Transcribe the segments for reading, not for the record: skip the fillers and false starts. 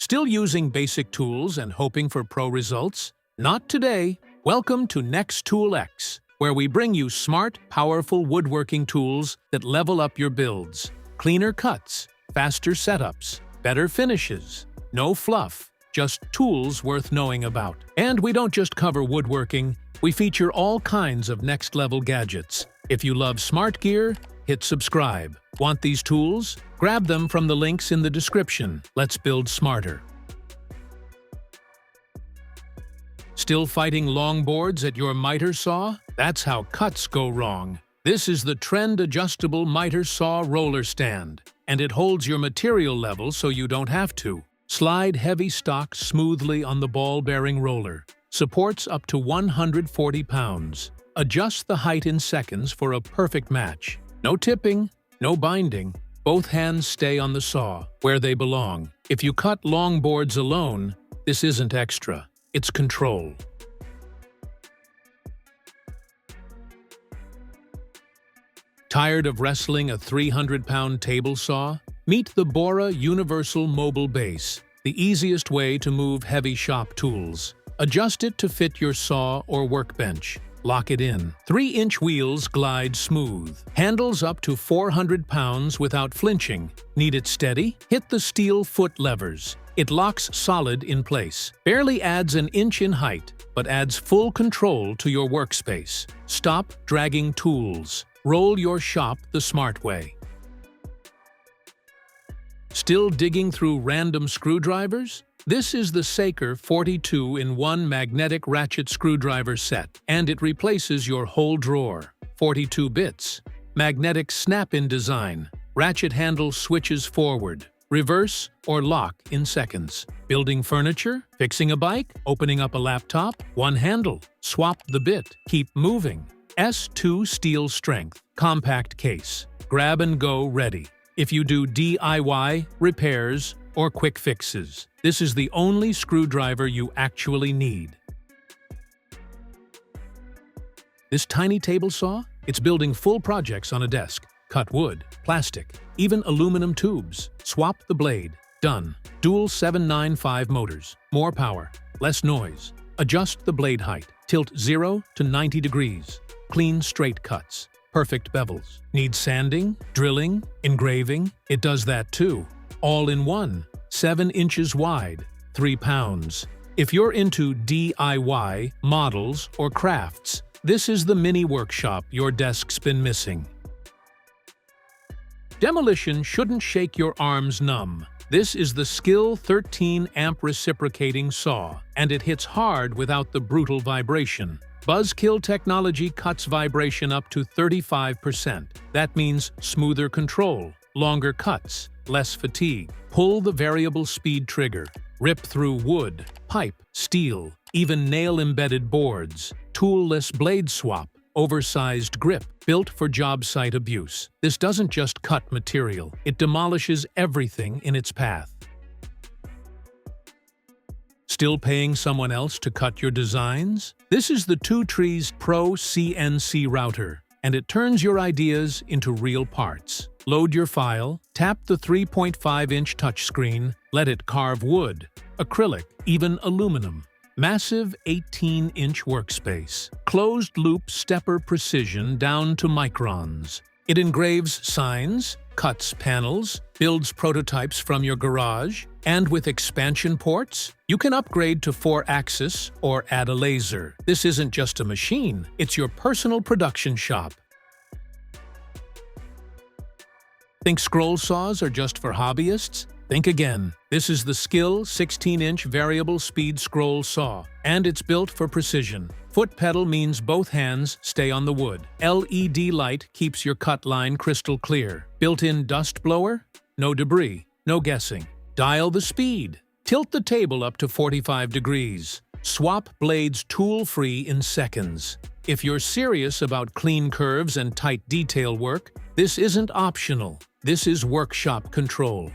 Still using basic tools and hoping for pro results? Not today. Welcome to Next Tool X, where we bring you smart, powerful woodworking tools that level up your builds. Cleaner cuts, faster setups, better finishes. No fluff, just tools worth knowing about. And we don't just cover woodworking, we feature all kinds of next-level gadgets. If you love smart gear, hit subscribe. Want these tools? Grab them from the links in the description. Let's build smarter. Still fighting long boards at your miter saw? That's how cuts go wrong. This is the trend-adjustable miter saw roller stand, and it holds your material level so you don't have to. Slide heavy stock smoothly on the ball-bearing roller. Supports up to 140 pounds. Adjust the height in seconds for a perfect match. No tipping, no binding. Both hands stay on the saw, where they belong. If you cut long boards alone, this isn't extra. It's control. Tired of wrestling a 300-pound table saw? Meet the BORA Universal Mobile Base, the easiest way to move heavy shop tools. Adjust it to fit your saw or workbench. Lock it in. 3-inch wheels glide smooth. Handles up to 400 pounds without flinching. Need it steady? Hit the steel foot levers. It locks solid in place. Barely adds an inch in height, but adds full control to your workspace. Stop dragging tools. Roll your shop the smart way. Still digging through random screwdrivers? This is the Saker 42-in-1 magnetic ratchet screwdriver set, and it replaces your whole drawer. 42 bits. Magnetic snap-in design. Ratchet handle switches forward, reverse, or lock in seconds. Building furniture? Fixing a bike? Opening up a laptop? One handle. Swap the bit. Keep moving. S2 steel strength. Compact case. Grab and go ready. If you do DIY, repairs, or quick fixes, this is the only screwdriver you actually need. This tiny table saw? It's building full projects on a desk. Cut wood, plastic, even aluminum tubes. Swap the blade. Done. Dual 795 motors. More power, less noise. Adjust the blade height. Tilt 0 to 90 degrees. Clean straight cuts. Perfect bevels. Need sanding, drilling, engraving? It does that too. All in one. 7 inches wide. 3 pounds. If you're into DIY, models, or crafts, this is the mini workshop your desk's been missing. Demolition shouldn't shake your arms numb. This is the Skill 13-amp reciprocating saw, and it hits hard without the brutal vibration. Buzzkill technology cuts vibration up to 35%. That means smoother control, longer cuts, less fatigue. Pull the variable speed trigger. Rip through wood, pipe, steel, even nail-embedded boards. Toolless blade swap. Oversized grip, built for job site abuse. This doesn't just cut material, it demolishes everything in its path. Still paying someone else to cut your designs? This is the Two Trees Pro CNC Router, and it turns your ideas into real parts. Load your file, tap the 3.5-inch touchscreen, let it carve wood, acrylic, even aluminum. Massive 18-inch workspace. Closed-loop stepper precision down to microns. It engraves signs, cuts panels, builds prototypes from your garage, and with expansion ports, you can upgrade to 4-axis or add a laser. This isn't just a machine, it's your personal production shop. Think scroll saws are just for hobbyists? Think again. This is the Skill 16-inch variable speed scroll saw, and it's built for precision. Foot pedal means both hands stay on the wood. LED light keeps your cut line crystal clear. Built-in dust blower? No debris, no guessing. Dial the speed. Tilt the table up to 45 degrees. Swap blades tool-free in seconds. If you're serious about clean curves and tight detail work, this isn't optional. This is workshop control.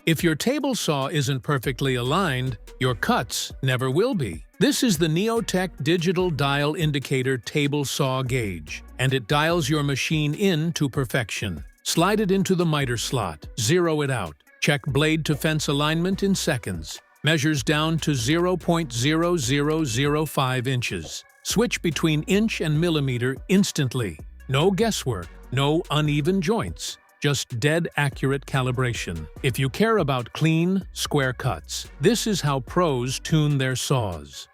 If your table saw isn't perfectly aligned, your cuts never will be. This is the Neotech Digital Dial Indicator Table Saw Gauge, and it dials your machine in to perfection. Slide it into the miter slot. Zero it out. Check blade to fence alignment in seconds. Measures down to 0.0005 inches. Switch between inch and millimeter instantly. No guesswork, no uneven joints. Just dead accurate calibration. If you care about clean, square cuts, this is how pros tune their saws.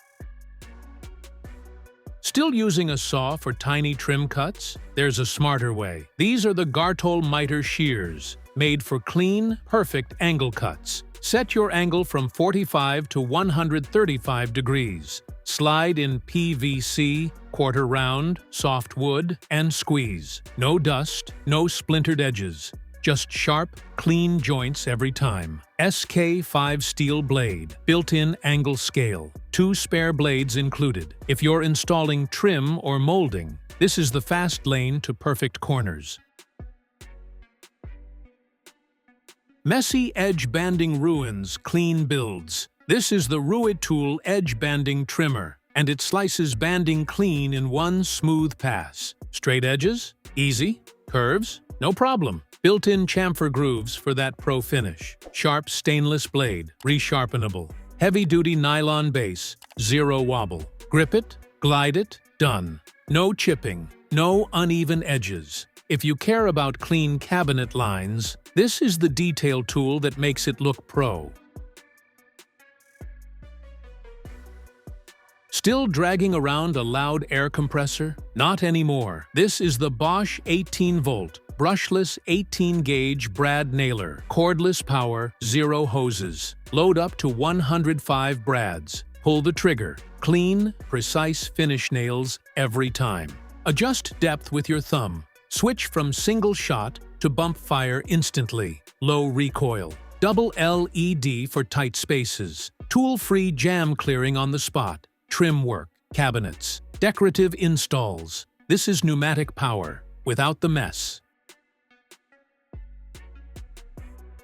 Still using a saw for tiny trim cuts? There's a smarter way. These are the GARTOL miter shears, made for clean, perfect angle cuts. Set your angle from 45 to 135 degrees. Slide in PVC, quarter round, soft wood, and squeeze. No dust, no splintered edges. Just sharp, clean joints every time. SK5 steel blade, built-in angle scale. 2 spare blades included. If you're installing trim or molding, this is the fast lane to perfect corners. Messy edge banding ruins clean builds. This is the Ruit Tool edge banding trimmer, and it slices banding clean in one smooth pass. Straight edges? Easy. Curves? No problem. Built-in chamfer grooves for that pro finish. Sharp stainless blade, resharpenable. Heavy-duty nylon base, zero wobble. Grip it, glide it, done. No chipping, no uneven edges. If you care about clean cabinet lines, this is the detail tool that makes it look pro. Still dragging around a loud air compressor? Not anymore. This is the Bosch 18-volt, brushless 18-gauge brad nailer. Cordless power, zero hoses. Load up to 105 brads. Pull the trigger. Clean, precise finish nails every time. Adjust depth with your thumb. Switch from single shot to bump fire instantly. Low recoil. Double LED for tight spaces. Tool-free jam clearing on the spot. Trim work, cabinets, decorative installs. This is pneumatic power, without the mess.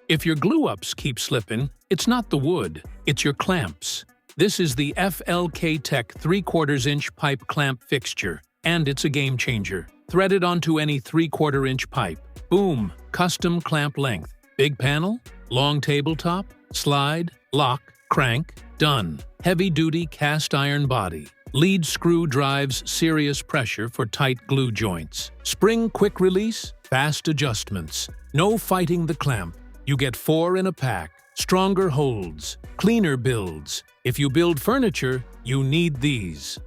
If your glue-ups keep slipping, it's not the wood, it's your clamps. This is the FLK Tech 3/4-inch pipe clamp fixture, and it's a game changer. Thread it onto any 3/4-inch pipe. Boom, custom clamp length. Big panel, long tabletop, slide, lock, crank, done. Heavy-duty cast iron body. Lead screw drives serious pressure for tight glue joints. Spring quick release, fast adjustments. No fighting the clamp. You get 4 in a pack. Stronger holds, cleaner builds. If you build furniture, you need these.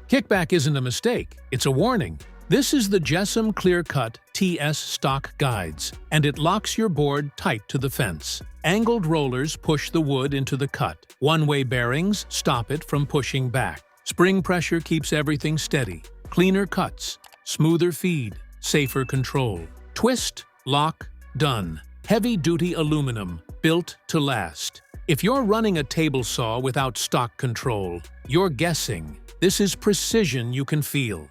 Kickback isn't a mistake, it's a warning. This is the JessEm Clear Cut TS Stock Guides, and it locks your board tight to the fence. Angled rollers push the wood into the cut. One-way bearings stop it from pushing back. Spring pressure keeps everything steady. Cleaner cuts, smoother feed, safer control. Twist, lock, done. Heavy-duty aluminum, built to last. If you're running a table saw without stock control, you're guessing. This is precision you can feel.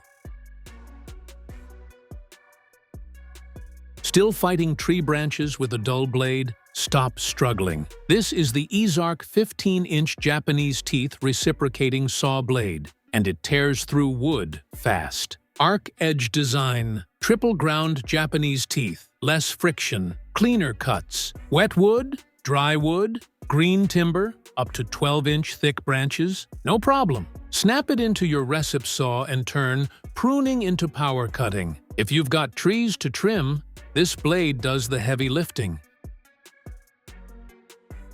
Still fighting tree branches with a dull blade? Stop struggling. This is the EZARC 15-inch Japanese teeth Reciprocating Saw Blade, and it tears through wood fast. Arc edge design, triple ground Japanese teeth, less friction, cleaner cuts. Wet wood, dry wood, green timber, up to 12-inch thick branches, no problem. Snap it into your Reciprocating Saw and turn pruning into power cutting. If you've got trees to trim, this blade does the heavy lifting.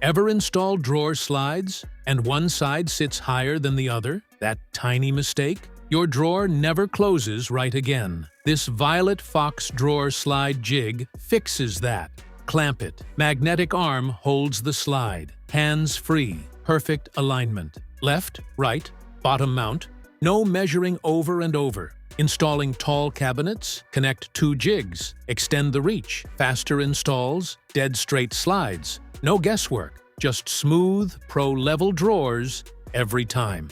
Ever install drawer slides and one side sits higher than the other? That tiny mistake? Your drawer never closes right again. This Violet Fox drawer slide jig fixes that. Clamp it. Magnetic arm holds the slide. Hands free. Perfect alignment. Left, right, bottom mount. No measuring over and over. Installing tall cabinets? Connect 2 jigs. Extend the reach. Faster installs. Dead straight slides. No guesswork. Just smooth, pro-level drawers every time.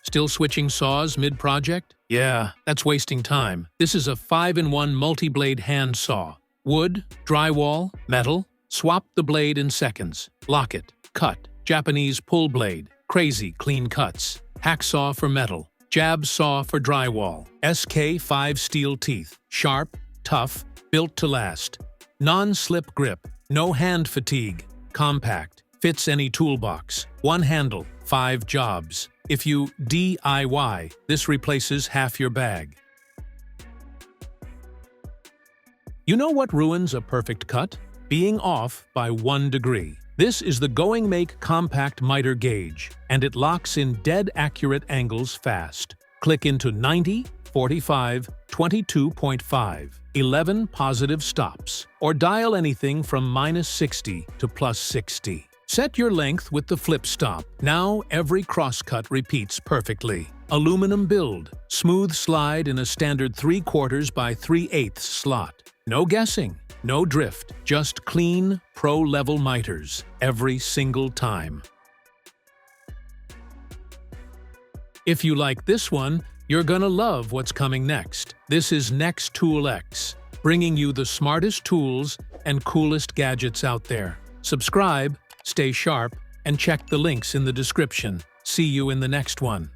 Still switching saws mid-project? Yeah, that's wasting time. This is a 5-in-1 multi-blade hand saw. Wood, drywall, metal. Swap the blade in seconds. Lock it. Cut. Japanese pull blade. Crazy clean cuts. Hacksaw for metal. Jab saw for drywall. SK5 steel teeth. Sharp, tough, built to last. Non-slip grip. No hand fatigue. Compact. Fits any toolbox. One handle. 5 jobs. If you DIY, this replaces half your bag. You know what ruins a perfect cut? Being off by 1 degree. This is the Going Make Compact Miter Gauge, and it locks in dead accurate angles fast. Click into 90, 45, 22.5, 11 positive stops, or dial anything from -60 to +60. Set your length with the flip stop. Now every crosscut repeats perfectly. Aluminum build. Smooth slide in a standard 3/4 by 3/8 slot. No guessing, no drift, just clean, pro-level miters every single time. If you like this one, you're gonna love what's coming next. This is Next Tool X, bringing you the smartest tools and coolest gadgets out there. Subscribe, stay sharp, and check the links in the description. See you in the next one.